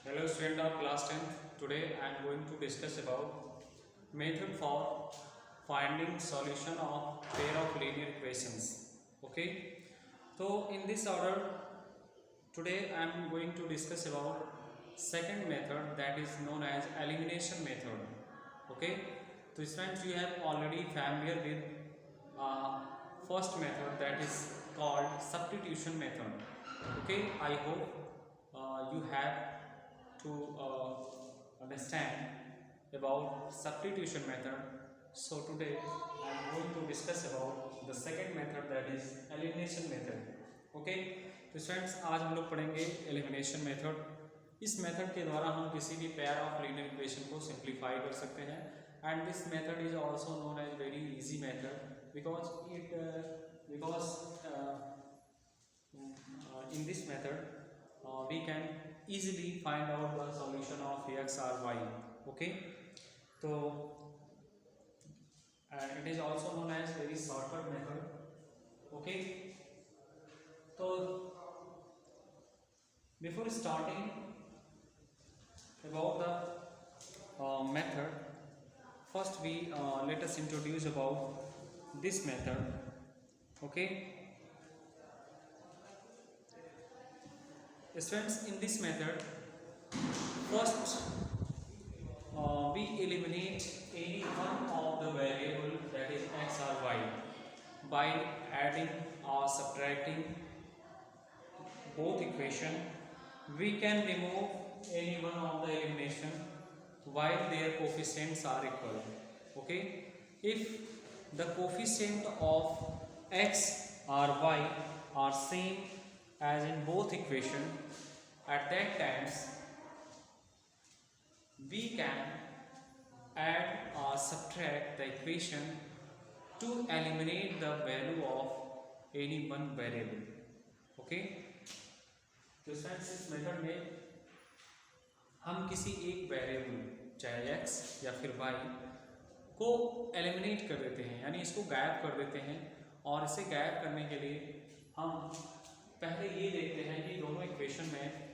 Hello student of class 10th. Today I am going to discuss about method for finding solution of pair of linear equations. Okay. So in this order today I am going to discuss about second method, that is known as elimination method. Okay. So students, you have already familiar with first method, that is called substitution method. Okay. I hope you have to understand about substitution method. So today I am going to discuss about the second method, that is elimination method. Okay तो students, आज हम लोग पढ़ेंगे elimination method. इस method के द्वारा हम किसी भी पेयर ऑफ लीनियर इक्वेशन को सिंप्लीफाई कर सकते हैं. And this method is also known as very easy method because in this method we can easily find out the solution of x or y. Okay, so it is also known as very shortcut method. Okay, so before starting about the method, first we let us introduce about this method. Okay, students, in this method first we eliminate any one of the variable, that is x or y, by adding or subtracting both equation. We can remove any one of the elimination while their coefficients are equal. Okay, if the coefficient of x or y are same as in both equation, at that times we can add or subtract the equation to eliminate the value of any one variable. Okay, तो friends, इस method में हम किसी एक variable चाहे x या फिर y को एलिमिनेट कर देते हैं, यानी इसको गायब कर देते हैं. और इसे गायब करने के लिए हम पहले ये देखते हैं कि दोनों इक्वेशन में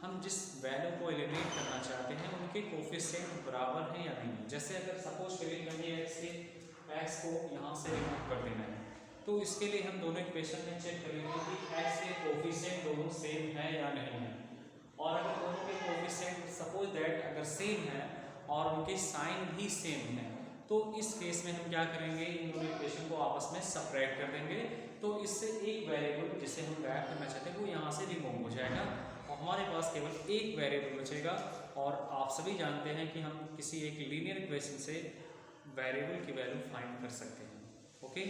हम जिस वैल्यू को एलिमिनेट करना चाहते हैं उनके कोफिशिएंट बराबर हैं या नहीं. जैसे अगर सपोज करिए हमें x को यहाँ से रिमूव कर देना है, तो इसके लिए हम दोनों इक्वेशन में चेक करेंगे कि x के कोफिशिएंट दोनों सेम है या नहीं है. और अगर दोनों के कोफिशिएंट सपोज दैट अगर सेम है और उनके साइन भी सेम है, तो इस केस में हम क्या करेंगे, इन दोनों इक्वेशन को आपस में सबट्रैक्ट कर देंगे. तो इससे एक वेरिएबल जिसे हम गायब करना चाहते हैं वो यहाँ से रिमूव हो जाएगा और हमारे पास केवल एक वेरिएबल बचेगा. और आप सभी जानते हैं कि हम किसी एक लीनियर इक्वेशन से वेरिएबल की वैल्यू फाइंड कर सकते हैं. ओके,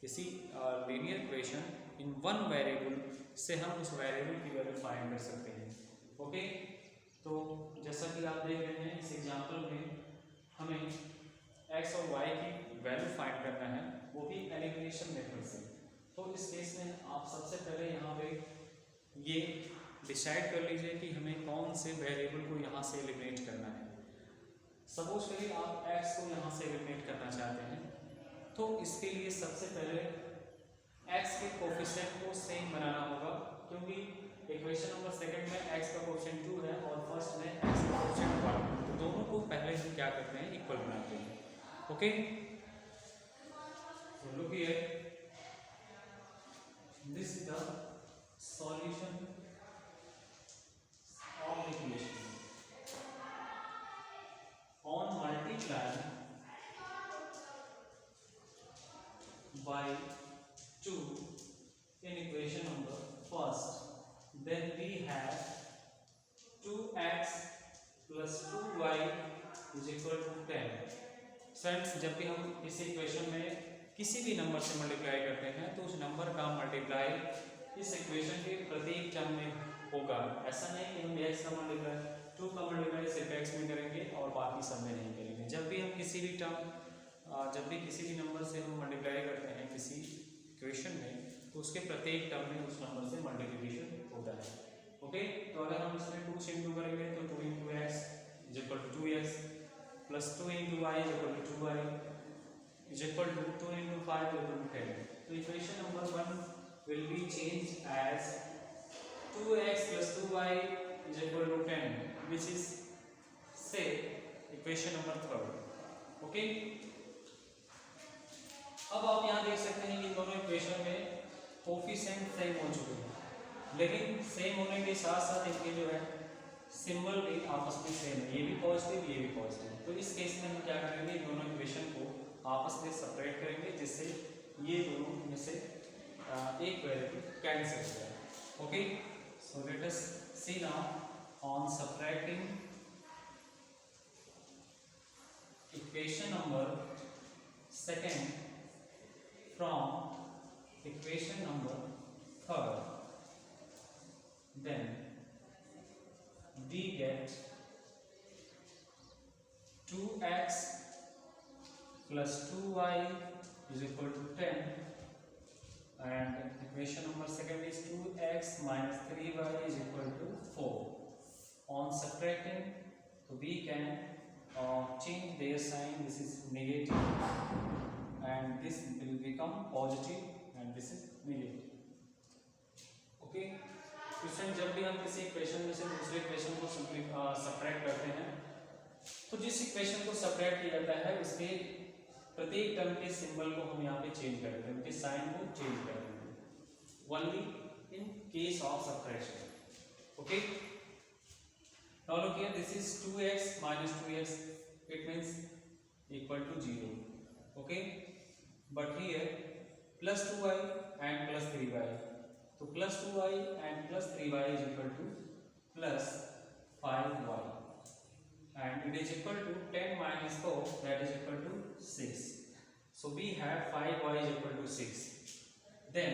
किसी linear equation in one variable से हम उस वेरिएबल की वैल्यू फाइंड कर सकते हैं. ओके, तो जैसा कि आप देख रहे हैं इस एग्जांपल में हमें x और y की वैल्यू फाइंड करना है, वो भी एलिमिनेशन मेथड से. तो इस केस में आप सबसे पहले यहाँ पे ये डिसाइड कर लीजिए कि हमें कौन से वेरिएबल को यहाँ से एलिमिनेट करना है. सपोज करिए आप x को यहाँ से एलिमिनेट करना चाहते हैं, तो इसके लिए सबसे पहले x के कोफिशिएंट को सेम बनाना होगा, क्योंकि इक्वेशन नंबर सेकंड में x का कोफिशिएंट 2 है और फर्स्ट में x का कोफिशिएंट 1. तो दोनों को पहले हम क्या करते हैं, इक्वल बनाते हैं. Okay, so look here, this is the solution of the equation. On multiplying by 2 in equation number first, then we have 2x plus 2y is equal to 10. Friends, जब भी हम इस इक्वेशन में किसी भी नंबर से मल्टीप्लाई करते हैं तो उस नंबर का मल्टीप्लाई इस इक्वेशन के प्रत्येक टर्म में होगा. ऐसा नहीं कि हम x का मल्टीप्लाई 2 का मल्टीप्लाई सिर्फ x में करेंगे और बाकी सब में नहीं करेंगे. जब भी हम किसी भी नंबर से हम मल्टीप्लाई करते हैं किसी इक्वेशन में, तो उसके प्रत्येक टर्म में उस नंबर से मल्टीप्लिकेशन होता है. ओके, तो अगर हम इसमें 2 से इंटू करेंगे तो 2 into x is equal to 2x plus 2 into y is equal to 2y is equal to 2 into 5 is equal to 10. तो equation number 1 will be changed as 2x plus 2y is equal to 10, which is say equation number third. Okay, अब आप यहाँ देख सकते हैं कि दोनों equation में कोफिशिएंट सेम हो चुके हैं, लेकिन सेम होने के साथ साथ इनके जो है सिंबल भी आपस में सेम है, ये भी पॉजिटिव ये भी पॉजिटिव। तो इस केस में हम क्या करेंगे, दोनों इक्वेशन को आपस में सेपरेट करेंगे, जिससे ये दोनों में से एक वेरिएबल कैंसिल हो जाए। Okay, so let us see now on subtracting equation number second from equation number third, then we get 2x plus 2y is equal to 10, and equation number second is 2x minus 3y is equal to 4. On subtracting, so we can change their sign. This is negative and this will become positive and this is negative. Okay, question जब भी हम किसी equation में से दूसरे equation को subtract करते हैं, तो जिस इक्वेशन को सबट्रैक्ट किया जाता है उसके प्रत्येक टर्म के सिंबल को हम यहाँ पे चेंज कर देते हैं, उनके साइन को चेंज कर देते हैं, only in case of subtraction. Okay, now look here, this is 2x minus 2x, it means equal to 0. Okay, but here plus 2y and plus 3y, so plus 2y and plus 3y is equal to plus 5y, and it is equal to 10 minus 4, that is equal to 6. So we have 5y is equal to 6, then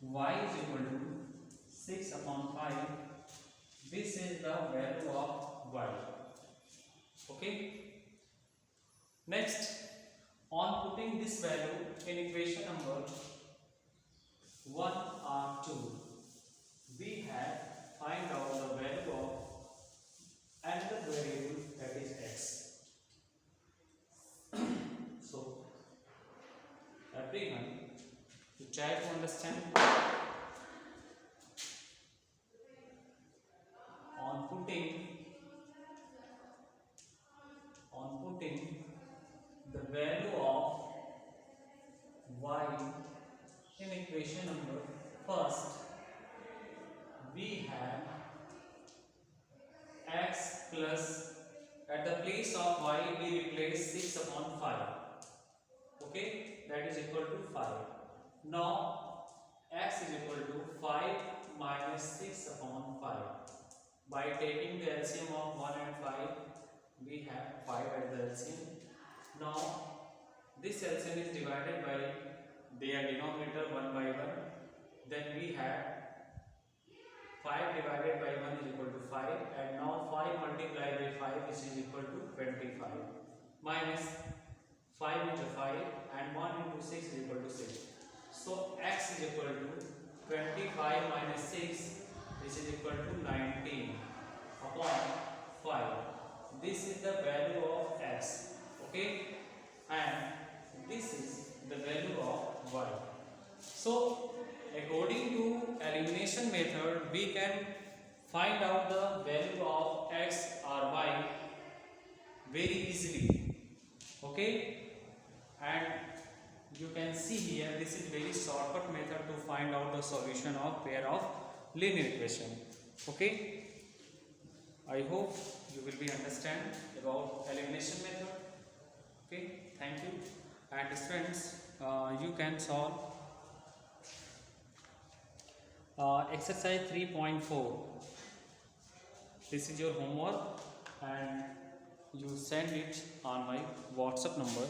y is equal to 6 upon 5, this is the value of y. Okay, next, on putting this value in equation number 1 or 2, we have find out the value of another variable, that is x. So everyone, you try to understand. On putting the value of y in equation number first, we have x plus, at the place of y we replace 6 upon 5. Okay, that is equal to 5. Now x is equal to 5 minus 6 upon 5. By taking the LCM of 1 and 5, we have 5 at the LCM. Now this LCM is divided by their denominator 1 by 1. Then we have 5 divided by 1 is equal to 5, and now 5 multiplied by 5, this is equal to 25, minus 5 into 5 and 1 into 6 is equal to 6. So x is equal to 25 minus 6, this is equal to 19 upon 5. This is the value of x. Okay, and this is the value of y. So according to elimination method, we can find out the value of x or y very easily. Okay, and you can see here, this is very shortcut method to find out the solution of pair of linear equation. Okay, I hope you will be understand about elimination method. Okay, thank you. And students, you can solve exercise 3.4. This is your homework and you send it on my WhatsApp number